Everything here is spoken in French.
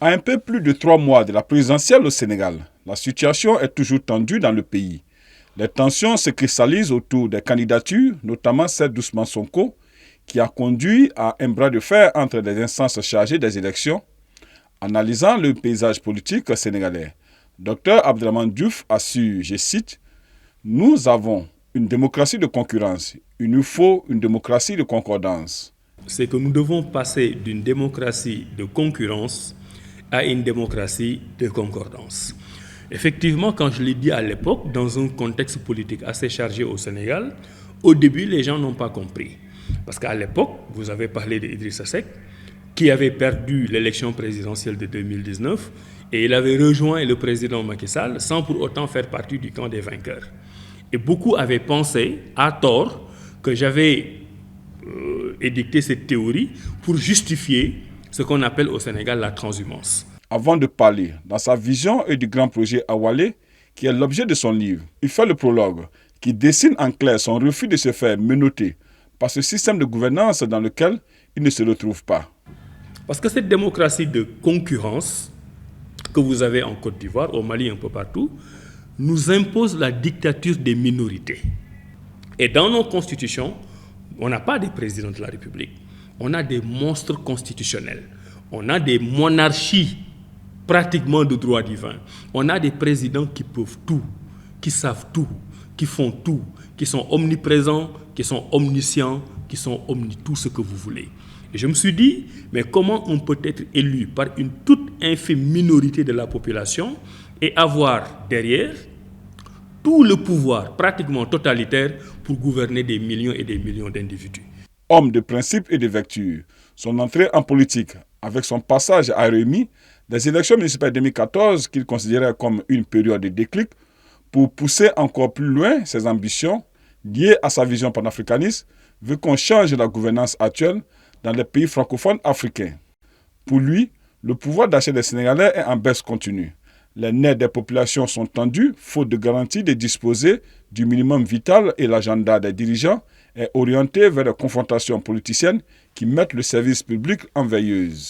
À un peu plus de 3 mois de la présidentielle au Sénégal, la situation est toujours tendue dans le pays. Les tensions se cristallisent autour des candidatures, notamment celle d'Ousmane Sonko, qui a conduit à un bras de fer entre les instances chargées des élections. Analysant le paysage politique sénégalais, Dr Abdelrahmane Diouf assure, je cite, « Nous avons une démocratie de concurrence, il nous faut une démocratie de concordance. » C'est que nous devons passer d'une démocratie de concurrence à une démocratie de concordance. Effectivement, quand je l'ai dit à l'époque, dans un contexte politique assez chargé au Sénégal, au début, les gens n'ont pas compris. Parce qu'à l'époque, vous avez parlé d'Idrissa Seck, qui avait perdu l'élection présidentielle de 2019, et il avait rejoint le président Macky Sall sans pour autant faire partie du camp des vainqueurs. Et beaucoup avaient pensé, à tort, que j'avais édicté cette théorie pour justifier ce qu'on appelle au Sénégal la transhumance. Avant de parler dans sa vision et du grand projet Awalé, qui est l'objet de son livre, il fait le prologue qui dessine en clair son refus de se faire menotter par ce système de gouvernance dans lequel il ne se retrouve pas. Parce que cette démocratie de concurrence que vous avez en Côte d'Ivoire, au Mali, un peu partout, nous impose la dictature des minorités. Et dans nos constitutions, on n'a pas des présidents de la République, on a des monstres constitutionnels, on a des monarchies pratiquement de droit divin, on a des présidents qui peuvent tout, qui savent tout, qui font tout, qui sont omniprésents, qui sont omniscients, qui sont tout ce que vous voulez. Et je me suis dit, mais comment on peut être élu par une toute infime minorité de la population et avoir derrière tout le pouvoir pratiquement totalitaire pour gouverner des millions et des millions d'individus. Homme de principe et de vertu, son entrée en politique avec son passage à RMI, les élections municipales 2014 qu'il considérait comme une période de déclic pour pousser encore plus loin ses ambitions liées à sa vision panafricaniste, veut qu'on change la gouvernance actuelle dans les pays francophones africains. Pour lui, le pouvoir d'achat des Sénégalais est en baisse continue. Les nerfs des populations sont tendus, faute de garantie de disposer du minimum vital et l'agenda des dirigeants est orienté vers des confrontations politiciennes qui mettent le service public en veilleuse.